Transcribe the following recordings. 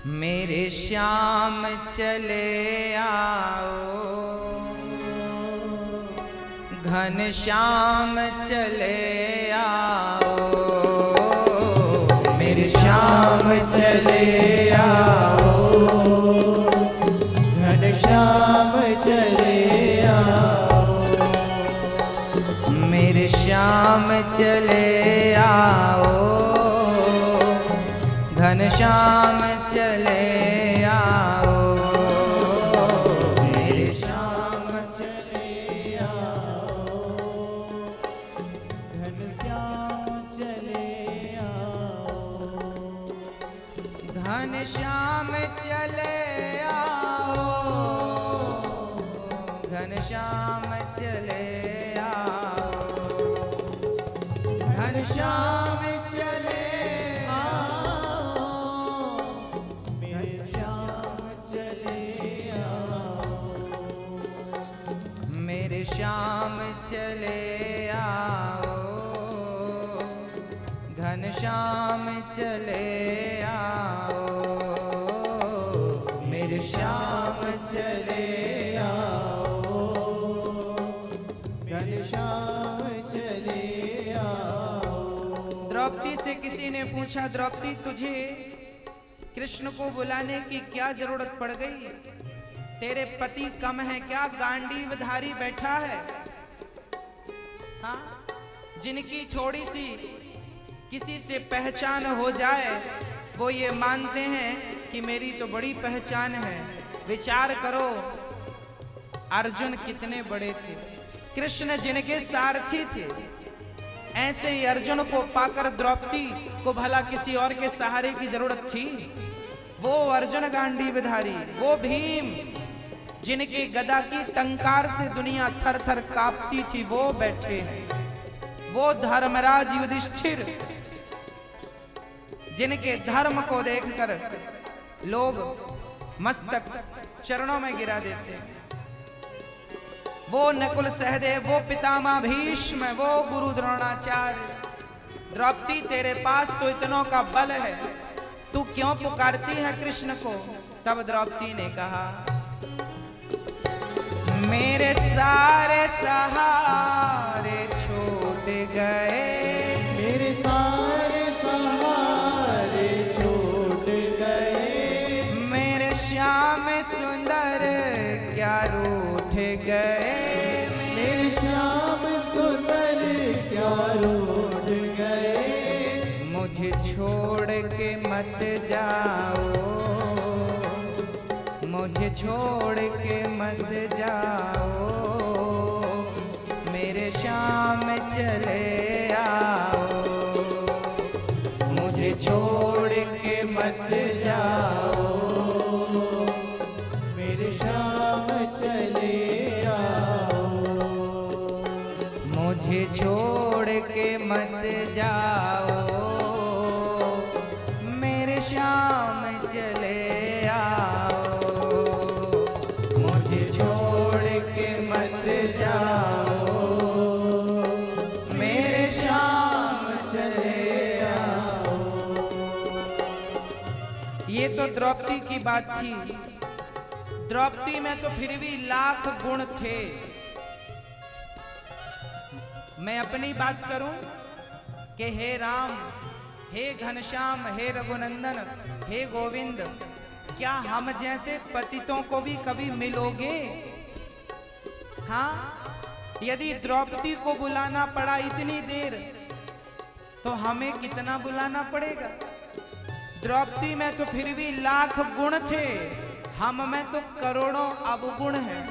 मेरे श्याम चले आओ, घन श्याम चले आओ, मेरे श्याम चले आओ, घन श्याम चले आओ, मेरे श्याम चले आओ, घन श्याम चले आओ, मेरे श्याम चले आओ, घन श्याम चले आओ, घन श्याम चले आओ, घन श्याम चले आओ, घन श्याम चले मेरे श्याम चले आओ, घन श्याम चले आओ, मेरे श्याम चले आओ, घन श्याम चले आओ। द्रौपदी से किसी ने पूछा, द्रौपदी तुझे कृष्ण को बुलाने की क्या जरूरत पड़ गई? तेरे पति कम है क्या? गांडीवधारी बैठा है। हाँ, जिनकी थोड़ी सी किसी से पहचान हो जाए वो ये मानते हैं कि मेरी तो बड़ी पहचान है। विचार करो अर्जुन कितने बड़े थे, कृष्ण जिनके सारथी थे, ऐसे ही अर्जुन को पाकर द्रौपदी को भला किसी और के सहारे की जरूरत थी? वो अर्जुन गांडीवधारी, वो भीम जिनके गदा की टंकार से दुनिया थर थर कांपती थी, वो बैठे हैं। वो धर्मराज युधिष्ठिर जिनके धर्म को देखकर लोग मस्तक चरणों में गिरा देते हैं। वो नकुल सहदेव, वो पितामह भीष्म, वो गुरु द्रोणाचार्य। द्रौपदी तेरे पास तो इतनों का बल है, तू क्यों पुकारती है कृष्ण को? तब द्रौपदी ने कहा, मेरे सारे सहारे छूट गए, मेरे सारे सहारे छूट गए, मेरे श्याम सुंदर क्या रूठ गए, मेरे श्याम सुंदर क्या रूठ गए। मुझे छोड़ के मत जाओ, मुझे छोड़ के मत जाओ, मेरे श्याम चले आओ, मुझे छोड़ के मत जाओ, मेरे श्याम चले आओ, मुझे छोड़ के मत जाओ, मेरे श्याम चले आओ, मुझे छोड़ के मत जाओ, मेरे श्याम चले आओ। ये तो द्रौपदी की बात थी। द्रौपदी में तो फिर भी लाख गुण थे। मैं अपनी बात करूं कि हे राम, हे घनश्याम, हे रघुनंदन, हे गोविंद, क्या हम जैसे पतितों को भी कभी मिलोगे? हाँ, यदि द्रौपदी को बुलाना पड़ा इतनी देर, तो हमें कितना बुलाना पड़ेगा? द्रौपदी में तो फिर भी लाख गुण थे, हम में तो करोड़ों अवगुण हैं।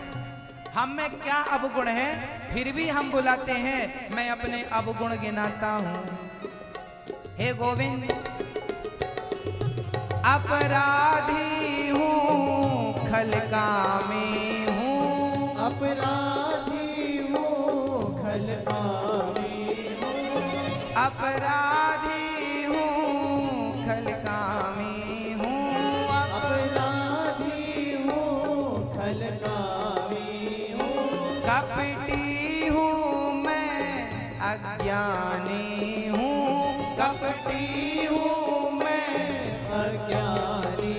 हम में क्या अवगुण है, फिर भी हम बुलाते हैं। मैं अपने अवगुण गिनाता हूं। हे गोविंद, अपराधी हूँ, खलकामी हूँ, अपराधी हूँ, खलकामी हूँ, अपराधी हूँ, खलकामी हूँ, अपराधी हूँ, खलकामी हूँ, कपटी हूँ मैं, अज्ञानी हूँ, कपटी हूँ मैं, अज्ञानी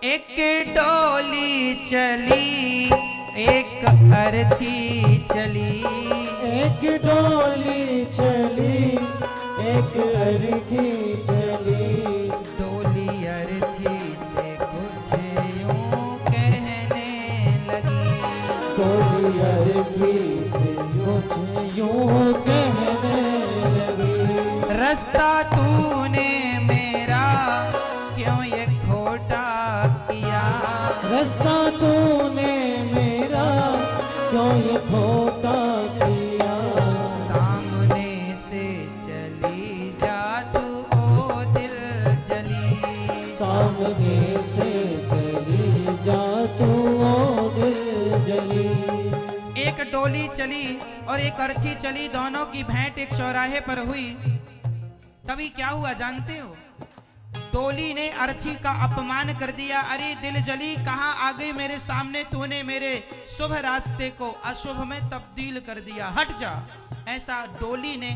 एक डोली चली एक अर्थी चली, एक डोली चली एक अर्थी चली, डोली अर्थी से कुछ यूं कहने लगी, डोली अर्थी से कुछ यूं कहने लगी। रास्ता तूने मेरा क्यों ये खोटा किया, रास्ता तूने मेरा क्यों ये खोटा किया, सामने से चली जा तू ओ दिल जली, सामने से चली जा तू ओ दिल जली। एक डोली चली और एक अर्थी चली, दोनों की भेंट एक चौराहे पर हुई। तभी क्या हुआ जानते हो? डोली ने अर्थी का अपमान कर दिया। अरे दिल जली, कहाँ आ गई मेरे सामने, तूने मेरे शुभ रास्ते को अशुभ में तब्दील कर दिया, हट जा। ऐसा डोली ने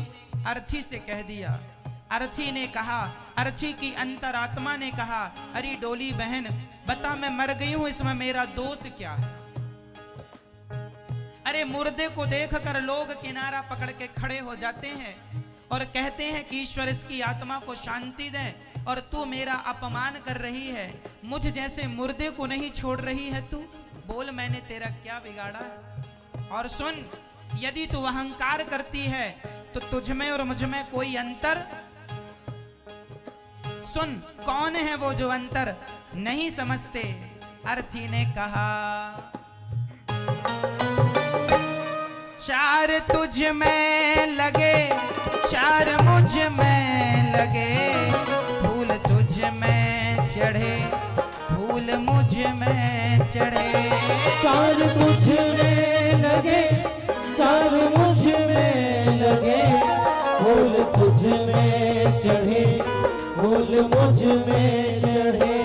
अर्थी से कह दिया। अर्थी ने कहा, अर्थी की अंतरात्मा ने कहा, अरे डोली बहन बता, मैं मर गई हूं, इसमें मेरा दोष क्या है? अरे मुर्दे को देखकर लोग किनारा पकड़ के खड़े हो जाते हैं और कहते हैं कि ईश्वर इसकी आत्मा को शांति दे, और तू मेरा अपमान कर रही है, मुझ जैसे मुर्दे को नहीं छोड़ रही है तू। बोल मैंने तेरा क्या बिगाड़ा है? और सुन, यदि तू अहंकार करती है तो तुझ में और मुझ में कोई अंतर, सुन कौन है वो जो अंतर नहीं समझते। अर्थी ने कहा, चार तुझ में लगे चार मुझ में लगे, फूल तुझ में चढ़े फूल मुझ में चढ़े, चार तुझ में लगे चार मुझ में लगे, फूल तुझ में चढ़े फूल मुझ में चढ़े।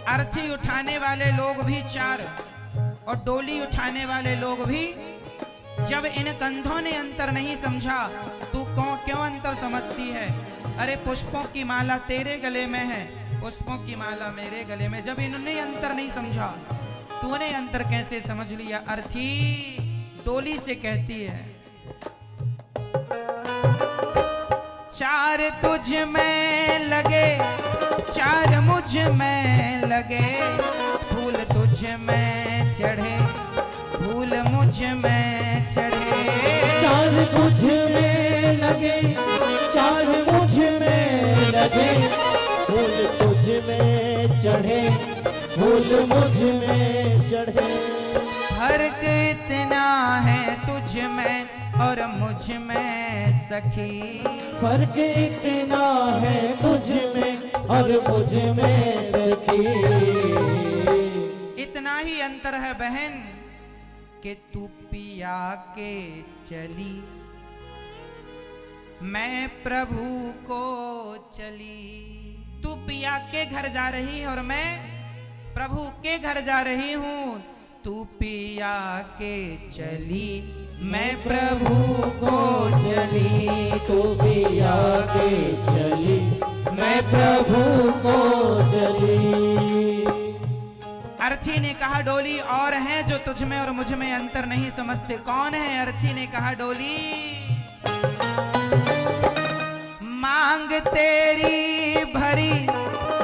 अर्थी उठाने वाले लोग भी चार और डोली उठाने वाले लोग भी। जब इन कंधों ने अंतर नहीं समझा, तू क्यों अंतर समझती है? अरे पुष्पों की माला तेरे गले में है, पुष्पों की माला मेरे गले में। जब इन्होंने अंतर नहीं समझा, तूने अंतर कैसे समझ लिया? अर्थी डोली से कहती है, चार तुझ में लगे चार मुझ में लगे, फूल तुझ में चढ़े फूल मुझ में चढ़े, चार तुझ में लगे चार मुझ में लगे, फूल तुझ में चढ़े फूल मुझ में चढ़े। फर्क इतना है तुझ में और मुझ में सखी, फर्क इतना है तुझ में और मुझ में सखी, इतना ही अंतर है बहन कि तू पिया के चली, मैं प्रभु को चली। तू पिया के घर जा रही है और मैं प्रभु के घर जा रही हूँ। तू पिया के चली, मैं प्रभु को चली, तू पिया के चली, मैं प्रभु को चली। अर्थी ने कहा, डोली और हैं जो तुझ में और मुझ में अंतर नहीं समझते। कौन है? अर्थी ने कहा, डोली मांग तेरी भरी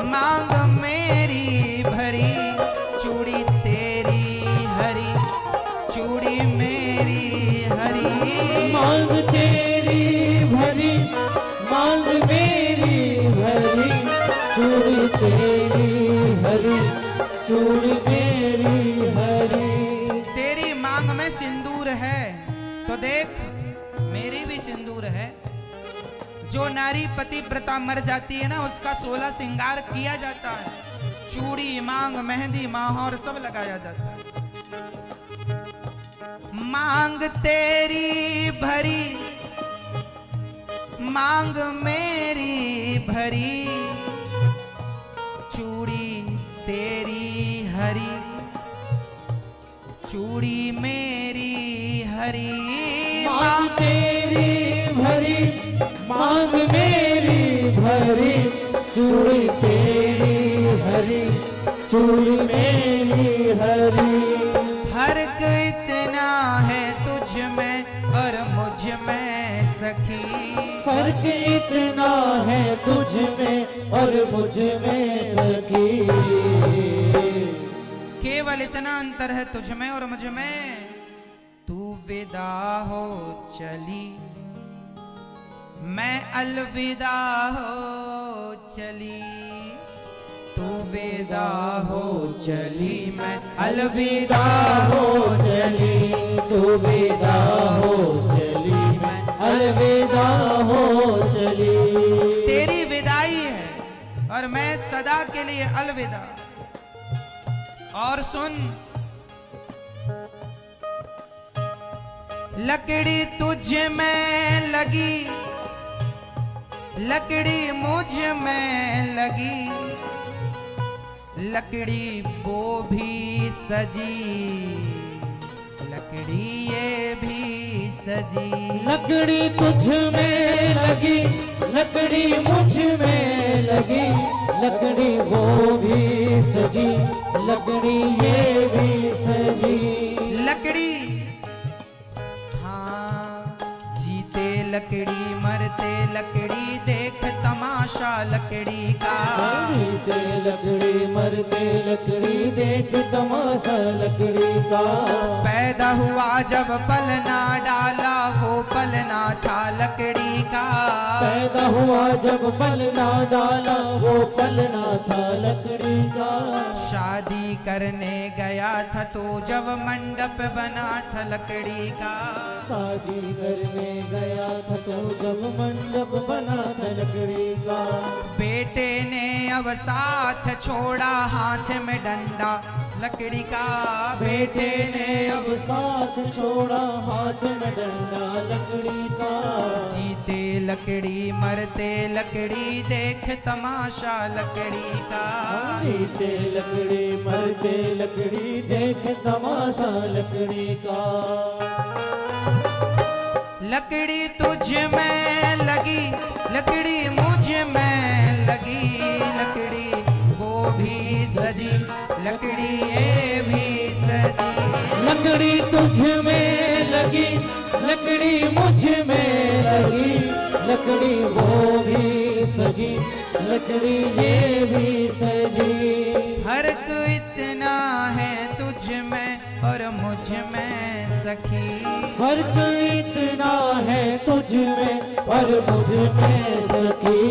मांग मेरी भरी, चूड़ी तेरी हरी चूड़ी मेरी हरी, मांग तेरी भरी मांग मेरी भरी, चूड़ी तेरी हरी चूड़ी मेरी हरी। तेरी मांग में सिंदूर है तो देख मेरी भी सिंदूर है। जो नारी पतिव्रता मर जाती है ना, उसका 16 श्रृंगार किया जाता है, चूड़ी मांग मेहंदी माहौर सब लगाया जाता है। मांग तेरी भरी मांग मेरी भरी, चूड़ी तेरी हरी चूड़ी मेरी हरी। मांग तेरी भरी मांग मेरी भरी, चूड़ी तेरी हरी चूड़ी मेरी हरी। फर्क इतना है तुझ में और मुझ में सखी। फर्क इतना है तुझ में और मुझ में सखी। केवल इतना अंतर है तुझ में और मुझ में। तू विदा हो चली, मैं अलविदा हो चली। तू विदा हो चली, मैं अलविदा हो चली। तू विदा हो चली, मैं अलविदा हो चली। तेरी विदाई है और मैं सदा के लिए अलविदा। और सुन, लकड़ी तुझ में लगी, लकड़ी मुझ में लगी। लकड़ी वो भी सजी, लकड़ी ये भी सजी। लकड़ी तुझ में लगी, लकड़ी मुझ में लगी। लकड़ी वो भी सजी, लकड़ी ये भी सजी। लकड़ी, हाँ, जीते लकड़ी मरते लकड़ी, देख तमाशा लकड़ी का। जीते लकड़ी मरते लकड़ी, देख तमाशा लकड़ी का। पैदा हुआ जब पलना डाला, वो पलना था लकड़ी का। पैदा हुआ जब पलना डाला, वो पलना था लकड़ी का। शादी करने गया था तो जब मंडप बना था लकड़ी का। शादी करने गया था तो जब मंडप बना था लकड़ी का। बेटे ने अब साथ छोड़ा, हाथ में डंडा लकड़ी का। बेटे ने अब साथ छोड़ा, हाथ में डंडा लकड़ी का। जीते लकड़ी मरते लकड़ी, देख तमाशा लकड़ी का। जीते लकड़ी मरते लकड़ी, देख तमाशा लकड़ी का। लकड़ी तुझ में लगी, लकड़ी मुझ में लगी। लकड़ी वो भी सजी, लकड़ी ये भी सजी। लकड़ी तुझ में लगी, लकड़ी मुझ में लगी। लकड़ी वो भी सजी, लकड़ी ये भी सजी। फर्क इतना है तुझ में और मुझ में सखी। फर्क इतना है तुझ में और मुझ में सखी।